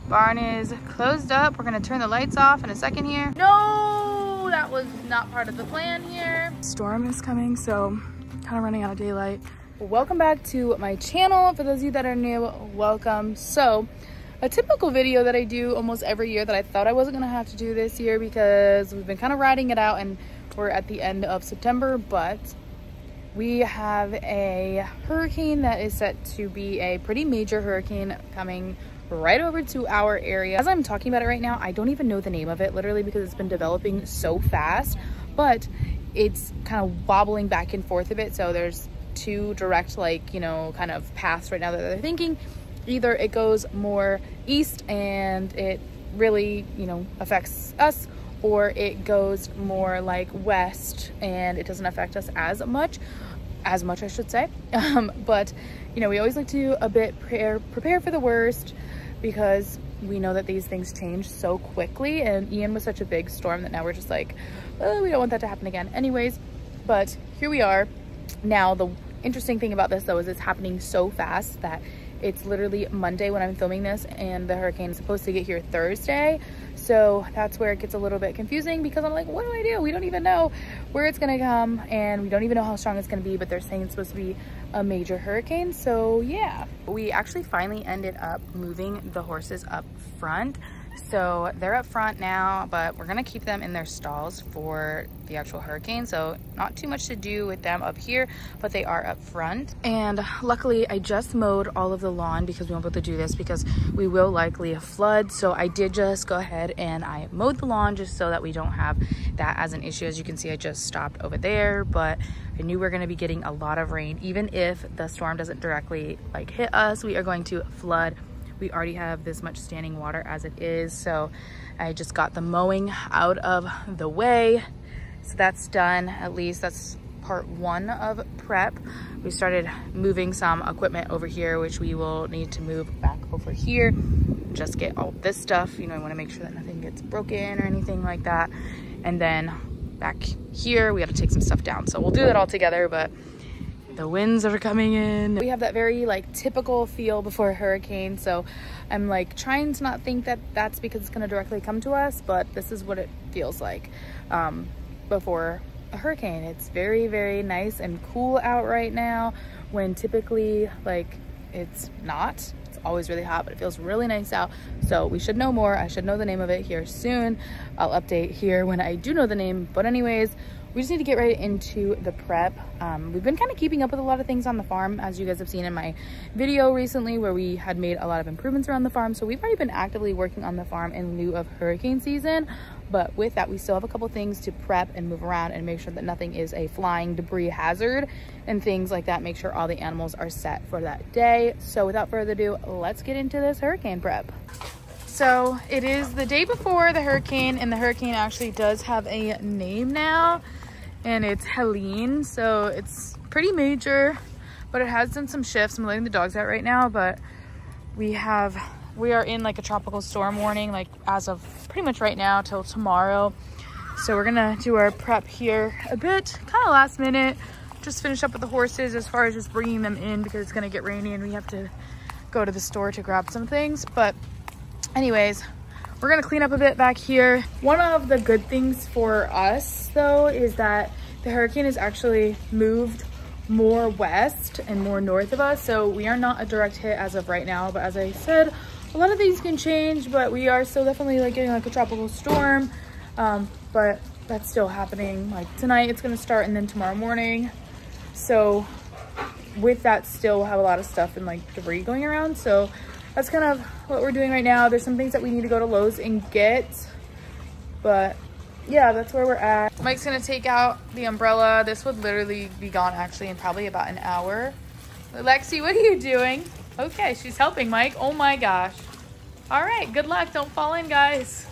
Barn is closed up. We're gonna turn the lights off in a second here. No, that was not part of the plan here. Storm is coming, so kind of running out of daylight. Welcome back to my channel. For those of you that are new, welcome. So a typical video that I do almost every year that I thought I wasn't gonna have to do this year because we've been kind of riding it out and we're at the end of September, but we have a hurricane that is set to be a pretty major hurricane coming right over to our area. As I'm talking about it right now, I don't even know the name of it, literally because it's been developing so fast, but it's kind of wobbling back and forth a bit. So there's two direct, like, you know, kind of paths right now that they're thinking. Either it goes more east and it really, you know, affects us, or it goes more like west and it doesn't affect us as much I should say. But you know, we always like to a bit prepare for the worst, because we know that these things change so quickly, and Ian was such a big storm that now we're just like, oh, we don't want that to happen again anyways. But here we are now. The interesting thing about this though is it's happening so fast that it's literally Monday when I'm filming this, and the hurricane is supposed to get here Thursday. So that's where it gets a little bit confusing, because I'm like, what do I do? We don't even know where it's gonna come, and we don't even know how strong it's gonna be, but they're saying it's supposed to be a major hurricane. So yeah, we actually finally ended up moving the horses up front. So they're up front now, but we're gonna keep them in their stalls for the actual hurricane. So not too much to do with them up here, but they are up front. And luckily I just mowed all of the lawn, because we won't be able to do this because we will likely flood. So I did just go ahead and I mowed the lawn just so that we don't have that as an issue. As you can see, I just stopped over there, but I knew we were gonna be getting a lot of rain. Even if the storm doesn't directly like hit us, we are going to flood. We already have this much standing water as it is. So I just got the mowing out of the way. So that's done. At least that's part one of prep. We started moving some equipment over here, which we will need to move back over here. Just get all this stuff. You know, I want to make sure that nothing gets broken or anything like that. And then back here, we have to take some stuff down. So we'll do that all together, but the winds are coming in. We have that very like typical feel before a hurricane. So I'm like trying to not think that that's because it's going to directly come to us, but this is what it feels like before a hurricane. It's very, very nice and cool out right now, when typically like it's not. It's always really hot, but it feels really nice out. So we should know more. I should know the name of it here soon. I'll update here when I do know the name. But anyways, we just need to get right into the prep. We've been kind of keeping up with a lot of things on the farm, as you guys have seen in my video recently, where we had made a lot of improvements around the farm. So we've already been actively working on the farm in lieu of hurricane season. But with that, we still have a couple things to prep and move around and make sure that nothing is a flying debris hazard and things like that. Make sure all the animals are set for that day. So without further ado, let's get into this hurricane prep. So it is the day before the hurricane, and the hurricane actually does have a name now, and it's Helene. So it's pretty major, but it has done some shifts. I'm letting the dogs out right now, but we are in like a tropical storm warning, like as of pretty much right now till tomorrow. So we're gonna do our prep here a bit kind of last minute, just finish up with the horses as far as just bringing them in, because it's gonna get rainy and we have to go to the store to grab some things. But anyways, we're gonna clean up a bit back here. One of the good things for us though is that the hurricane has actually moved more west and more north of us, so we are not a direct hit as of right now. But as I said, a lot of things can change, but we are still definitely like getting like a tropical storm. But that's still happening. Like tonight it's gonna start, and then tomorrow morning. So with that, still we'll have a lot of stuff and like debris going around. So that's kind of what we're doing right now. There's some things that we need to go to Lowe's and get, but yeah, that's where we're at. Mike's gonna take out the umbrella. This would literally be gone actually in probably about an hour. Lexi, what are you doing? Okay, she's helping Mike. Oh my gosh. All right, good luck. Don't fall in, guys.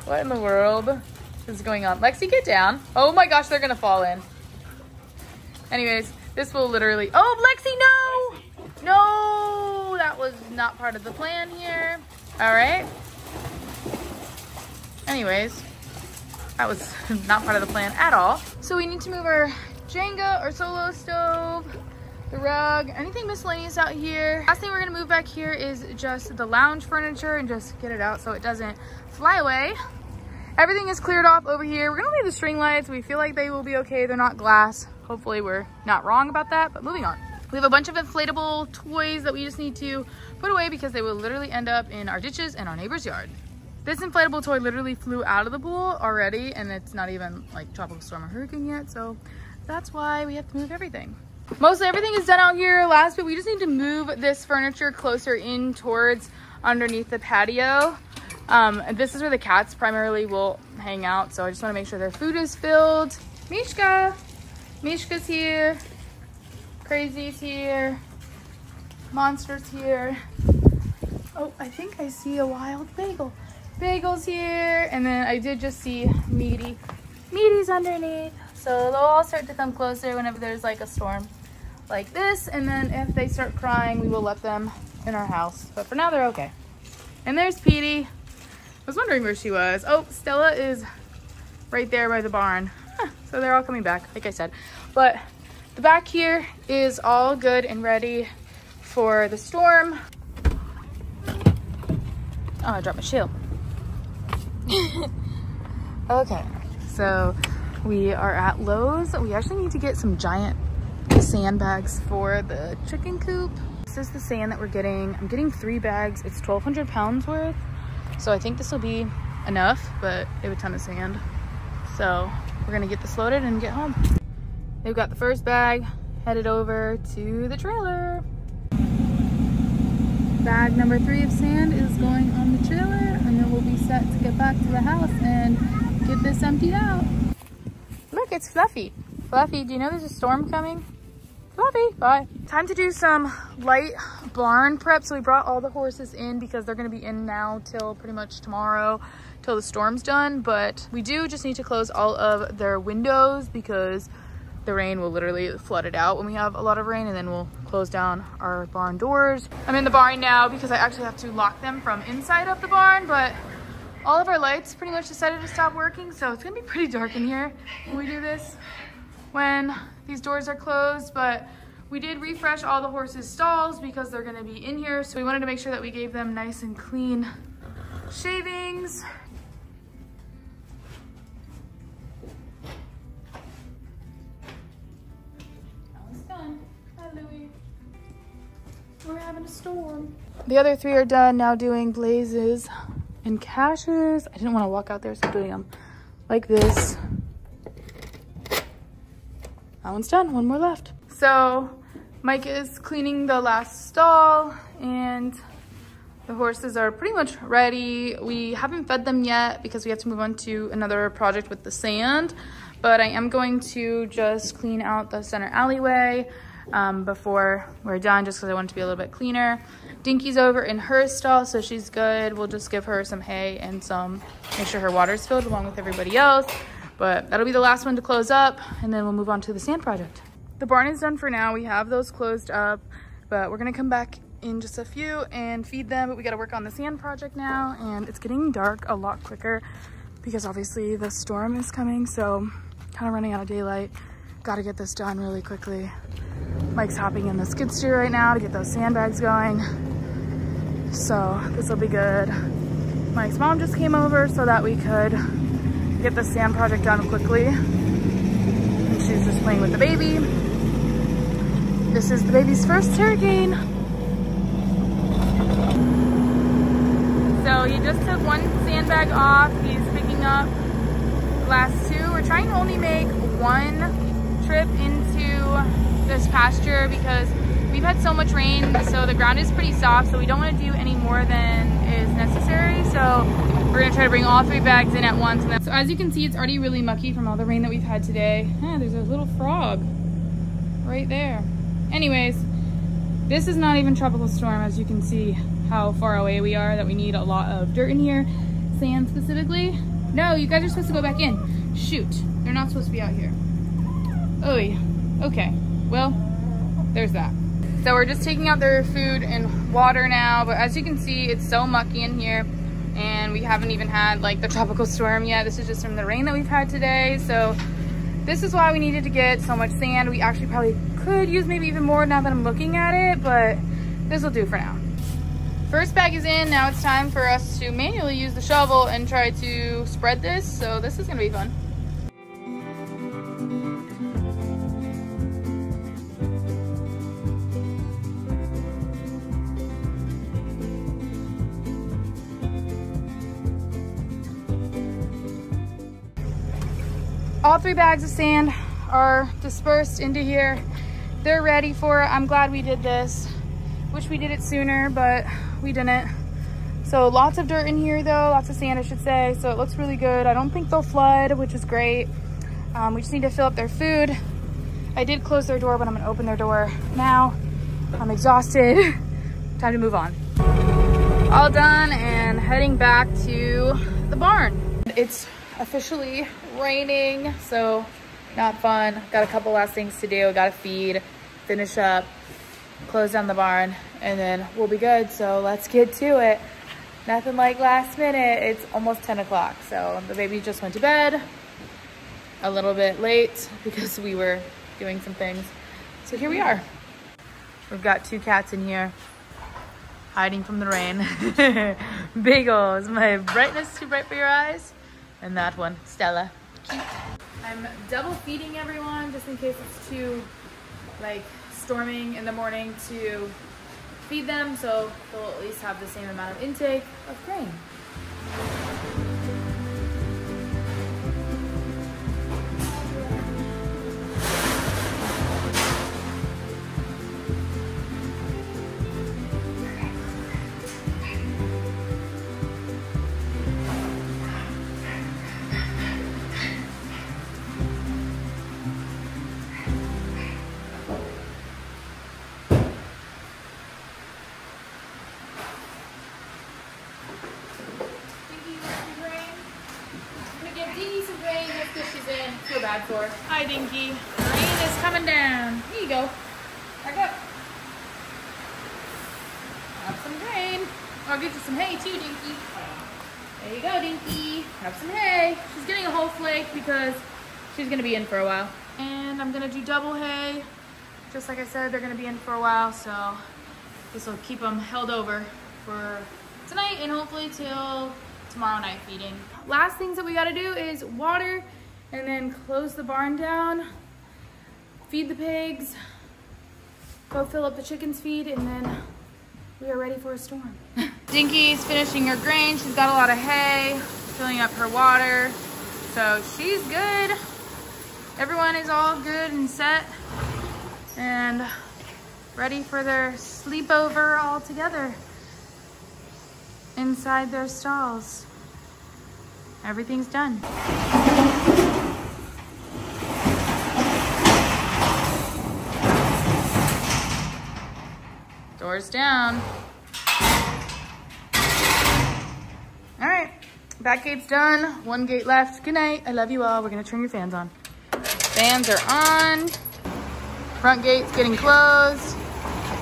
What in the world is going on? Lexi, get down. Oh my gosh, they're gonna fall in. Anyways, this will literally, oh, Lexi, no! No, that was not part of the plan here. All right. Anyways, that was not part of the plan at all. So we need to move our Jenga or solo stove the rug, anything miscellaneous out here. Last thing we're gonna move back here is just the lounge furniture and just get it out so it doesn't fly away. Everything is cleared off over here. We're gonna leave the string lights. We feel like they will be okay. They're not glass. Hopefully we're not wrong about that, but moving on. We have a bunch of inflatable toys that we just need to put away because they will literally end up in our ditches and our neighbor's yard. This inflatable toy literally flew out of the pool already, and it's not even like tropical storm or hurricane yet, so that's why we have to move everything. Mostly everything is done out here. Last bit, we just need to move this furniture closer in towards underneath the patio. This is where the cats primarily will hang out, so I just want to make sure their food is filled. Mishka! Mishka's here. Crazy's here. Monster's here. Oh, I think I see a wild bagel. Bagel's here, and then I did just see Meaty. Meaty's underneath. So they'll all start to come closer whenever there's like a storm like this, and then if they start crying, we will let them in our house. But for now, they're okay. And there's Petey. I was wondering where she was. Oh, Stella is right there by the barn. So they're all coming back, like I said. But the back here is all good and ready for the storm. Oh, I dropped my shield. Okay, so we are at Lowe's. We actually need to get some giant sandbags for the chicken coop. This is the sand that we're getting. I'm getting 3 bags. It's 1,200 pounds worth. So I think this will be enough, but they have a ton of sand. So we're gonna get this loaded and get home. They've got the first bag headed over to the trailer. Bag number 3 of sand is going on the trailer, and then we'll be set to get back to the house and get this emptied out. Look, it's Fluffy. Fluffy, do you know there's a storm coming? Fluffy, bye. Time to do some light barn prep. So we brought all the horses in because they're gonna be in now till pretty much tomorrow, till the storm's done. But we do just need to close all of their windows because the rain will literally flood it out when we have a lot of rain, and then we'll close down our barn doors. I'm in the barn now because I actually have to lock them from inside of the barn, but all of our lights pretty much decided to stop working, so it's gonna be pretty dark in here when we do this, when these doors are closed. But we did refresh all the horses' stalls because they're gonna be in here, so we wanted to make sure that we gave them nice and clean shavings. We're having a storm. The other 3 are done, now doing blazes and caches. I didn't want to walk out there, so I'm doing them like this. That one's done, 1 more left. So Mike is cleaning the last stall, and the horses are pretty much ready. We haven't fed them yet because we have to move on to another project with the sand, but I am going to just clean out the center alleyway before we're done, just because I want it to be a little bit cleaner. Dinky's over in her stall, so she's good. We'll just give her some hay and make sure her water's filled along with everybody else. But that'll be the last one to close up, and then we'll move on to the sand project. The barn is done for now. We have those closed up, but we're gonna come back in just a few and feed them. But we gotta work on the sand project now, and it's getting dark a lot quicker because obviously the storm is coming, so kind of running out of daylight. Gotta get this done really quickly. Mike's hopping in the skid steer right now to get those sandbags going. So this will be good. Mike's mom just came over so that we could get the sand project done quickly. And she's just playing with the baby. This is the baby's first hurricane. So he just took 1 sandbag off. He's picking up the last 2. We're trying to only make 1 trip into this pasture because we've had so much rain, so the ground is pretty soft, so we don't want to do any more than is necessary. So we're gonna try to bring all 3 bags in at once. And then, so as you can see, it's already really mucky from all the rain that we've had today. There's a little frog right there. Anyways, this is not even tropical storm, as you can see how far away we are, that we need a lot of dirt in here, sand specifically. No, you guys are supposed to go back in. Shoot, they're not supposed to be out here. Oh yeah, okay. Well, there's that. So we're just taking out their food and water now, but as you can see, it's so mucky in here, and we haven't even had like the tropical storm yet. This is just from the rain that we've had today. So this is why we needed to get so much sand. We actually probably Could use maybe even more now that I'm looking at it, but this will do for now. First bag is in. Now it's time for us to manually use the shovel and try to spread this. So this is gonna be fun. All 3 bags of sand are dispersed into here. They're ready for it. I'm glad we did this. Wish we did it sooner, but we didn't. So lots of dirt in here though, lots of sand I should say. So it looks really good. I don't think they'll flood, which is great. We just need to fill up their food. I did close their door, but I'm gonna open their door now. I'm exhausted. Time to move on. All done and heading back to the barn. It's officially raining, so not fun. Got a couple last things to do. Gotta feed, finish up, close down the barn, and then we'll be good. So let's get to it. Nothing like last minute. It's almost 10 o'clock. So the baby just went to bed a little bit late because we were doing some things. So here we are. We've got 2 cats in here hiding from the rain. Bagel, is my brightness too bright for your eyes? And that one, Stella. Cute. I'm double feeding everyone just in case it's too like storming in the morning to feed them, so they'll at least have the same amount of intake of grain. Feel bad for her. Hi, Dinky. Rain is coming down. Here you go. Back up. Have some grain. I'll get you some hay too, Dinky. There you go, Dinky. Have some hay. She's getting a whole flake because she's gonna be in for a while. And I'm gonna do double hay. Just like I said, they're gonna be in for a while, so this will keep them held over for tonight and hopefully till tomorrow night feeding. Last things that we gotta do is water and then close the barn down, feed the pigs, go fill up the chickens' feed, and then we are ready for a storm. Dinky's finishing her grain. She's got a lot of hay, filling up her water. So she's good. Everyone is all good and set and ready for their sleepover all together inside their stalls. Everything's done. Doors down. All right, back gate's done. 1 gate left. Good night. I love you all. We're gonna turn your fans on. Fans are on. Front gate's getting closed.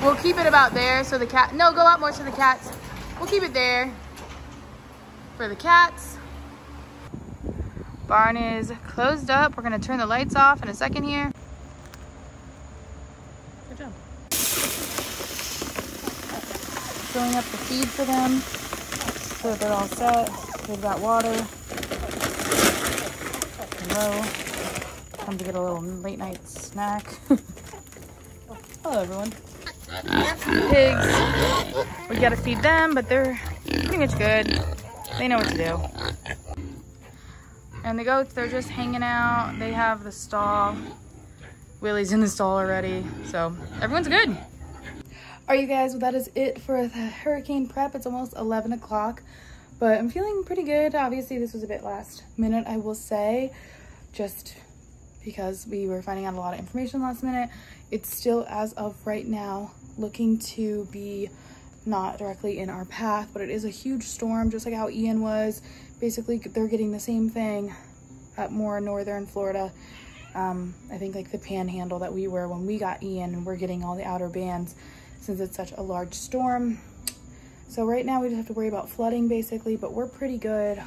We'll keep it about there so the cat, no, go out more to the cats. We'll keep it there for the cats. Barn is closed up. We're gonna turn the lights off in a second here. Good job. Filling up the feed for them so that they're all set. They've got water. Hello. Time to get a little late night snack. Hello, everyone. Pigs. We gotta feed them, but they're pretty much good. They know what to do. And the goats, they're just hanging out. They have the stall. Willie's in the stall already, so everyone's good. All right, you guys, well, that is it for the hurricane prep. It's almost 11 o'clock, but I'm feeling pretty good. Obviously, this was a bit last minute, I will say, just because we were finding out a lot of information last minute. It's still, as of right now, looking to be not directly in our path, but it is a huge storm, just like how Ian was. Basically, they're getting the same thing up more northern Florida. I think like the panhandle that we were when we got Ian, and we're getting all the outer bands since it's such a large storm. So right now we just have to worry about flooding basically, but we're pretty good.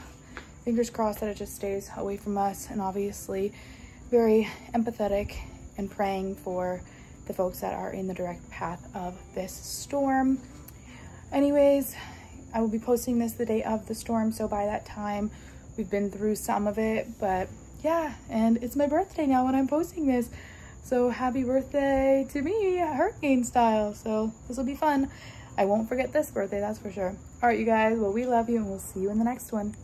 Fingers crossed that it just stays away from us, and obviously very empathetic and praying for the folks that are in the direct path of this storm. Anyways, I will be posting this the day of the storm, so by that time we've been through some of it. But yeah, and it's my birthday now when I'm posting this, so happy birthday to me, hurricane style. So this will be fun. I won't forget this birthday, that's for sure. All right, you guys, well, we love you, and we'll see you in the next one.